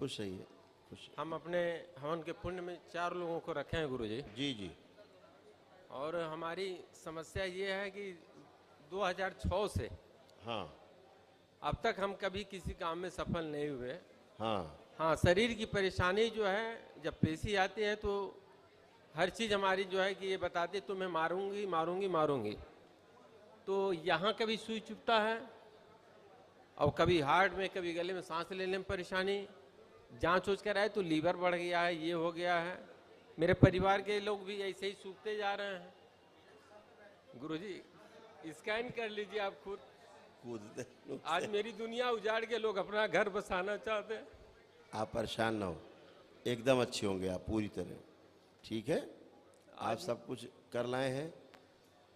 खुश रहिए, खुश। हम अपने हवन के पुण्य में 4 लोगों को रखे हैं गुरुजी। जी जी। और हमारी समस्या ये है कि 2006 से हाँ अब तक हम कभी किसी काम में सफल नहीं हुए। हाँ। हाँ, शरीर की परेशानी जो है, जब पेशी आती है तो हर चीज़ हमारी जो है कि ये बताती है तुम्हें मारूंगी मारूंगी मारूंगी। तो यहाँ कभी सुई चुभता है और कभी हार्ट में, कभी गले में, सांस लेने में परेशानी। जांच उच कराए तो लीवर बढ़ गया है, ये हो गया है। मेरे परिवार के लोग भी ऐसे ही सूखते जा रहे हैं। गुरुजी स्कैन कर लीजिए आप खुद। कूदते आज मेरी दुनिया उजाड़ के लोग अपना घर बसाना चाहते हैं। आप परेशान ना हो, एकदम अच्छे होंगे आप पूरी तरह। ठीक है, आप सब कुछ कर लाए हैं।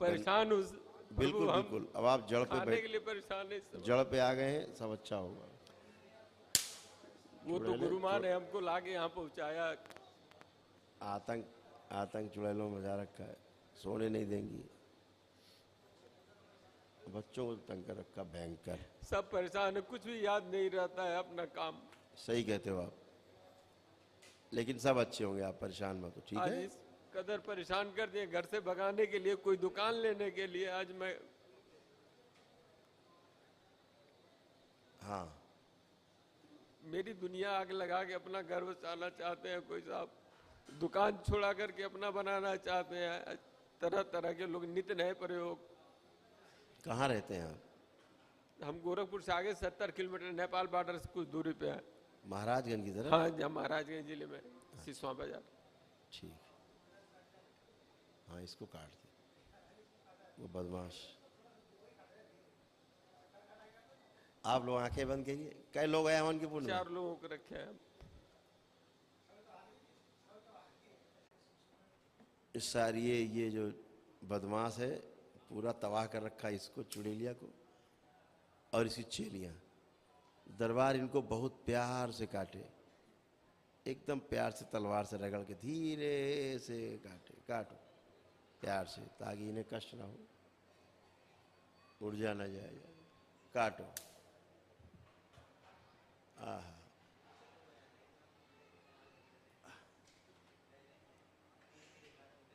परेशान उस बिल्कुल बिल्कुल। अब आप जड़ पे खाने के लिए परेशान है। जड़ पे आ गए हैं, सब अच्छा होगा। वो तो गुरुमान ने हमको लाके यहाँ पहुँचाया। आतंक चुड़ैलों में मजा रखा है, सोने नहीं देंगी, बच्चों को तंग कर रखा भयंकर। सब परेशान है, कुछ भी याद नहीं रहता है अपना काम। सही कहते हो आप, लेकिन सब अच्छे होंगे, आप परेशान मत हो। ठीक आज है, इस कदर परेशान कर दिए, घर से भगाने के लिए, कोई दुकान लेने के लिए। आज मैं हाँ। मेरी दुनिया आग लगा के अपना घर बसाना चाहते हैं। कोई साहब दुकान छोड़ा करके अपना बनाना चाहते हैं। तरह तरह के लोग, नित्य नए प्रयोग। कहाँ रहते हैं आप? हम गोरखपुर से आगे 70 किलोमीटर नेपाल बॉर्डर से कुछ दूरी पे है। महाराजगंज की तरफ? हाँ, जहाँ महाराजगंज जिले में सिसवा बाजार। ठीक, हाँ इसको काट दे, वो बदमाश। आप लोग आंखें बंद करिए। कई लोग आए हवन के पुण्य में? 4 लोगों को रखे हैं। इस सारी ये जो बदमाश है पूरा तबाह कर रखा है इसको, चुड़ैलिया को और इसकी चेलियाँ। दरबार इनको बहुत प्यार से काटे, एकदम प्यार से तलवार से रगड़ के धीरे से काटो प्यार से, ताकि इन्हें कष्ट ना हो, ऊर्जा ना जाए। काटो। आहा,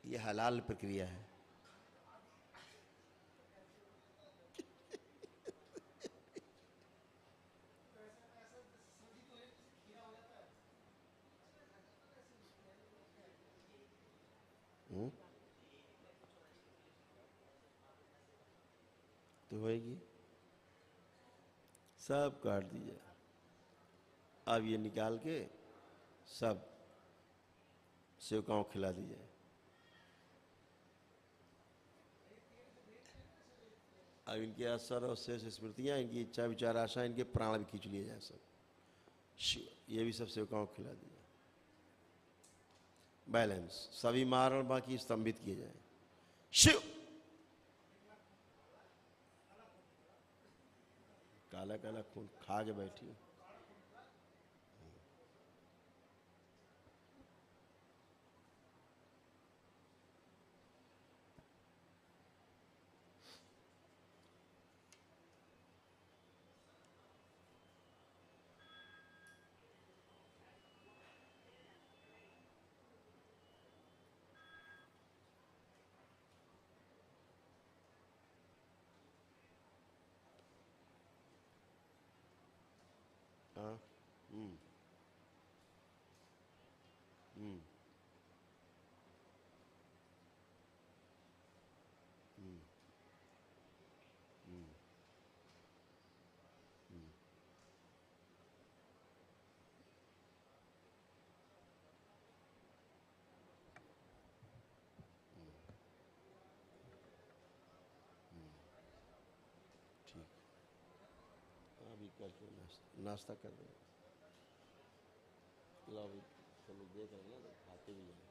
ये हलाल प्रक्रिया है। तो होएगी, सब काट दीजिए। अब ये निकाल के सब सेवकाओं खिला दीजिए। अब इनके असर और शेष स्मृतियाँ, इनकी इच्छा विचार आशा, इनके प्राण भी खींच लिए जाए सब। ये भी सब सेवकाओं को खिला दीजिए। बैलेंस, सभी मारण बाकी स्तंभित किए जाए। शिव। काला काला खून खा के बैठी। हाँ। ठीक, अभी करके नाश्ता कर रहे हैं। लो अभी सब लोग देख रहे हैं ना, तो खाते भी हैं।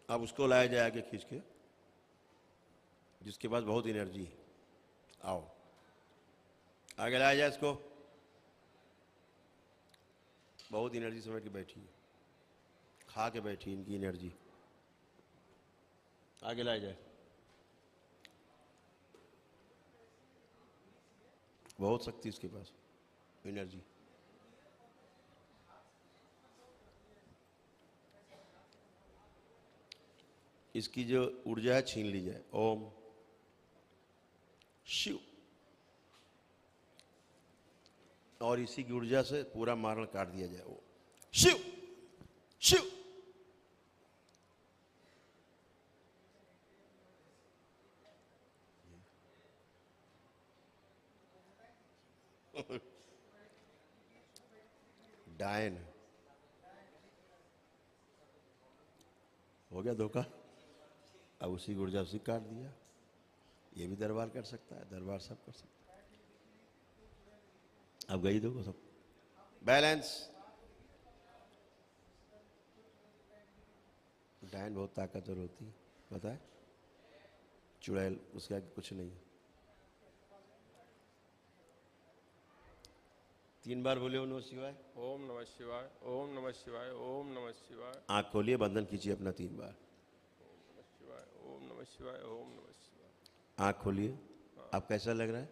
अब उसको लाया जाए आगे खींच के, जिसके पास बहुत एनर्जी है। आओ आगे लाया जाए इसको, बहुत एनर्जी समेट के बैठी है, खा के बैठी इनकी एनर्जी। आगे लाया जाए। बहुत शक्ति उसके पास, एनर्जी। इसकी जो ऊर्जा है छीन ली जाए। ओम शिव, और इसी की ऊर्जा से पूरा मारण काट दिया जाए। वो शिव शिव। डायन हो गया धोखा। अब उसी की ऊर्जा उसी काट दिया। ये भी दरबार कर सकता है, दरबार सब कर सकता है। अब गई देखो सब बैलेंस। डायन बहुत ताकतवर होती है, पता है। चुड़ैल उसके आगे कुछ नहीं है। 3 बार बोले ओम नमः शिवाय। ओम नमः शिवाय, ओम नमः शिवाय, ओम नमः शिवाय। आंख खोलिए, बंधन कीजिए अपना 3 बार। शिवाय, ओम नमः शिवाय, ओम नमः शिवाय। आंख खोलिए। अब कैसा लग रहा है?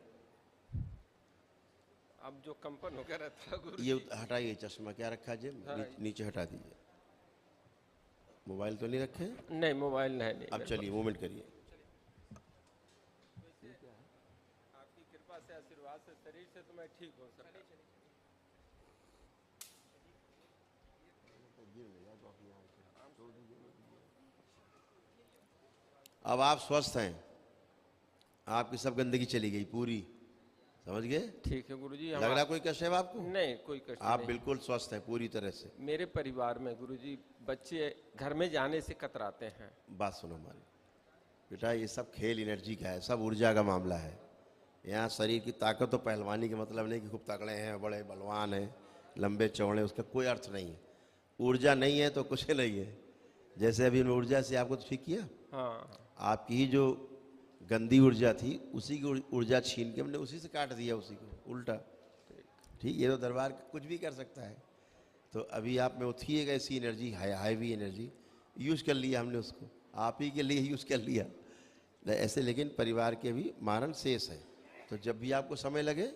अब जो कंपन हो गया रहता गुरु ये हटाइए चश्मा, क्या रखा जेब में? नीचे हटा दीजिए। मोबाइल तो नहीं रखे? नहीं, मोबाइल नहीं। अब चलिए मूवमेंट करिए। आपकी कृपा से, आशीर्वाद से, शरीर से तो मैं ठीक हो सकता। अब आप स्वस्थ हैं, आपकी सब गंदगी चली गई पूरी, समझ गए? ठीक है गुरुजी। लग रहा कोई कष्ट है आपको? नहीं, कोई कष्ट आप नहीं। बिल्कुल स्वस्थ हैं पूरी तरह से। मेरे परिवार में गुरुजी बच्चे घर में जाने से कतराते हैं। बात सुनो हमारी बेटा, ये सब खेल एनर्जी का है, सब ऊर्जा का मामला है। यहाँ शरीर की ताकत तो पहलवानी का मतलब नहीं कि खूब तगड़े हैं, बड़े बलवान हैं, लंबे चौड़े, उसका कोई अर्थ नहीं है। ऊर्जा नहीं है तो कुछ नहीं है। जैसे अभी ऊर्जा से आपको तो ठीक किया। हाँ, आपकी ही जो गंदी ऊर्जा थी उसी की ऊर्जा छीन के हमने उसी से काट दिया, उसी को उल्टा। ठीक, ये तो दरबार कुछ भी कर सकता है। तो अभी आप में उठी एक ऐसी एनर्जी, हाईवी एनर्जी, यूज़ कर लिया हमने उसको, आप ही के लिए यूज़ कर लिया ऐसे। लेकिन परिवार के भी मारण शेष है, तो जब भी आपको समय लगे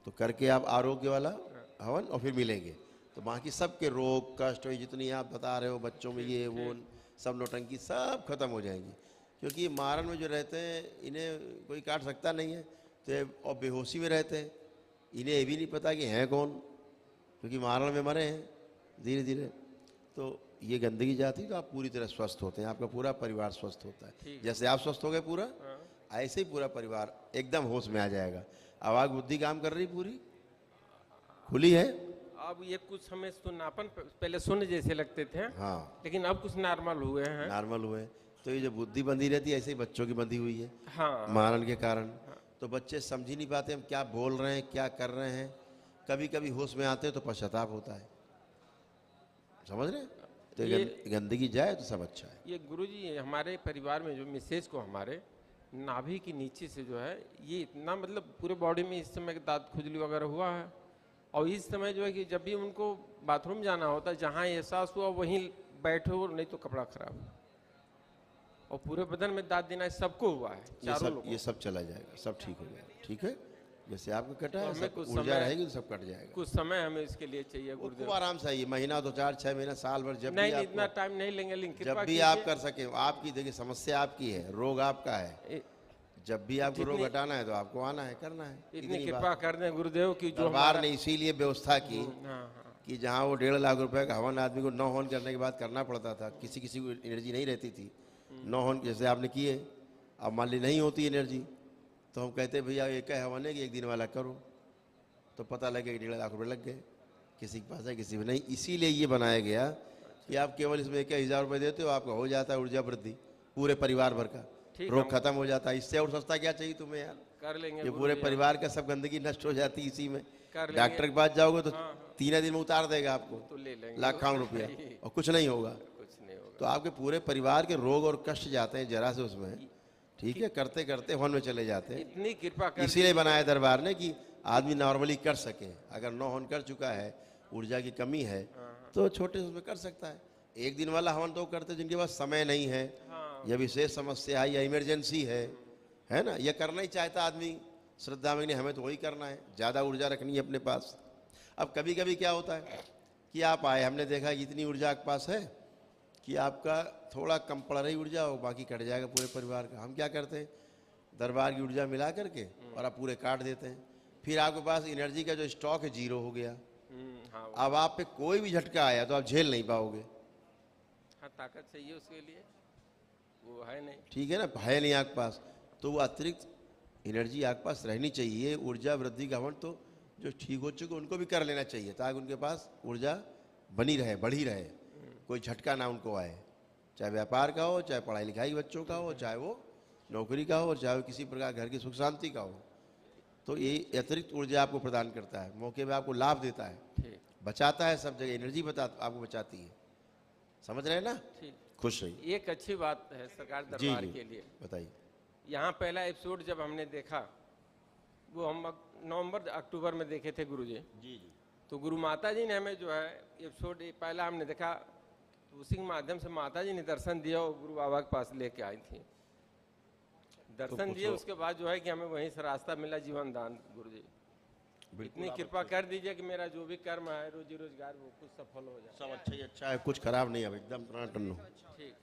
तो करके आप आरोग्य वाला हवन और फिर मिलेंगे। तो बाकी सबके रोग कष्ट जितनी आप बता रहे हो बच्चों में, ये वो सब नौटंकी सब खत्म हो जाएंगी। क्योंकि मारण में जो रहते हैं इन्हें कोई काट सकता नहीं है, तो और बेहोशी में रहते हैं, इन्हें ये भी नहीं पता कि हैं कौन, क्योंकि मारण में मरे हैं धीरे धीरे। तो ये गंदगी जाती है तो आप पूरी तरह स्वस्थ होते हैं, आपका पूरा परिवार स्वस्थ होता है। जैसे आप स्वस्थ हो गए पूरा, ऐसे ही पूरा परिवार एकदम होश में आ जाएगा। आवाज़ बुद्धि काम कर रही, पूरी खुली है। अब ये कुछ समय सुन्नापन पहले सुन जैसे लगते थे, हाँ, लेकिन अब कुछ नॉर्मल हुए हैं। नॉर्मल हुए। तो ये जो बुद्धि बंधी रहती है ऐसे ही बच्चों की बंधी हुई है, हाँ, मारण के कारण। तो बच्चे समझ ही नहीं पाते हम क्या बोल रहे हैं, क्या कर रहे हैं। कभी कभी होश में आते हैं तो पश्चाताप होता है, समझ रहे हैं? तो गंदगी जाए तो सब अच्छा है। ये गुरुजी हमारे परिवार में जो मिसेज को हमारे नाभि के नीचे से जो है ये इतना मतलब पूरे बॉडी में इस समय दांत खुजली वगैरह हुआ है। और इस समय जो है कि जब भी उनको बाथरूम जाना होता है, जहाँ एहसास हुआ वहीं बैठो, नहीं तो कपड़ा खराब। और पूरे बदन में दांत देना सबको हुआ है, चारों लोगों। ये सब चला जाएगा, सब ठीक हो जाएगा। ठीक है, जैसे आपको कटा है, हमें सब कुछ ऊर्जा समय रहेगी तो सब कट जाएगा। कुछ समय हमें इसके लिए चाहिए खूब गुरुदेव। आराम से आइए, महीना 2 4 6 महीना साल भर, जब नहीं, भी इतना आपको, टाइम नहीं लेंगे, लेकिन जब कृपा भी आप कीजिए। कर सके। आपकी देखिए समस्या आपकी है, रोग आपका है, जब भी आपको रोग हटाना है तो आपको आना है, करना है। इतनी कृपा कर दें गुरुदेव की जो दरबार ने इसीलिए व्यवस्था की हाँ, कि जहाँ वो 1.5 लाख रुपए का हवन आदमी को 9 हवन करने के बाद करना पड़ता था, किसी किसी को एनर्जी नहीं रहती थी 9 हवन जैसे आपने किए। अब मान ली नहीं होती एनर्जी तो हम कहते भैया एक है हवन है कि 1 दिन वाला करो, तो पता लगे कि 1.5 लाख रुपए लग गए। किसी के पास है, किसी में नहीं। इसीलिए ये बनाया गया कि आप केवल इसमें 1000 रुपये देते हो, आपका हो जाता है ऊर्जा वृद्धि पूरे परिवार भर का, रोग खत्म हो जाता है। इससे और सस्ता क्या चाहिए तुम्हें यार? कर लेंगे ये पूरे परिवार का सब गंदगी नष्ट हो जाती है इसी में। कर लेंगे। डॉक्टर के पास जाओगे तो 3 दिन में उतार देगा आपको, तो ले लेंगे लाखान रुपया, और कुछ नहीं होगा। कुछ नहीं होगा। तो आपके पूरे परिवार के रोग और कष्ट जाते हैं जरा से उसमें। ठीक है, करते करते हवन में चले जाते हैं। इतनी कृपा कर इसीलिए बनाया दरबार ने कि आदमी नॉर्मली कर सके। अगर 9 हवन कर चुका है, ऊर्जा की कमी है, तो छोटे से उसमें कर सकता है। 1 दिन वाला हवन तो करते जिनके पास समय नहीं है, या विशेष समस्या है, या इमरजेंसी है ना, यह करना ही चाहता आदमी श्रद्धा में नहीं, हमें तो वही करना है, ज़्यादा ऊर्जा रखनी है अपने पास। अब कभी कभी क्या होता है कि आप आए, हमने देखा कि इतनी ऊर्जा आपके पास है कि आपका थोड़ा कम पड़ रही ऊर्जा हो, बाकी कट जाएगा पूरे परिवार का। हम क्या करते हैं, दरबार की ऊर्जा मिला करके और आप पूरे काट देते हैं, फिर आपके पास एनर्जी का जो स्टॉक है जीरो हो गया। हाँ अब आप पे कोई भी झटका आया तो आप झेल नहीं पाओगे। हाँ, ताकत चाहिए उसके लिए, वो है नहीं। ठीक है ना, है नहीं आपके पास, तो वो अतिरिक्त एनर्जी आपके पास रहनी चाहिए। ऊर्जा वृद्धि का हवन तो जो ठीक हो चुके उनको भी कर लेना चाहिए, ताकि उनके पास ऊर्जा बनी रहे, बढ़ी रहे, कोई झटका ना उनको आए, चाहे व्यापार का हो, चाहे पढ़ाई लिखाई बच्चों का हो, चाहे वो नौकरी का हो, और चाहे वो किसी प्रकार घर की सुख शांति का हो। तो ये अतिरिक्त ऊर्जा आपको प्रदान करता है, मौके में आपको लाभ देता है, ठीक बचाता है, सब जगह एनर्जी आपको बचाती है। समझ रहे हैं ना? ठीक। खुश रहिए। एक अच्छी बात है सरकार जी दरबार जी के लिए, बताइए। यहाँ पहला एपिसोड जब हमने देखा वो हम नवंबर अक्टूबर में देखे थे गुरुजी। जी जी। तो गुरु माता जी ने हमें जो है एपिसोड पहला हमने देखा, तो उसी के माध्यम से माता जी ने दर्शन दिया और गुरु बाबा के पास लेके आई थी, दर्शन दिए। उसके बाद जो है कि हमें वहीं से रास्ता मिला जीवन दान। गुरु जी इतनी कृपा कर दीजिए कि मेरा जो भी कर्म है, रोजी रोजगार, वो कुछ सफल हो जाए। सब अच्छा ही अच्छा है, कुछ खराब नहीं है, अब एकदम टनाटन हो। ठीक।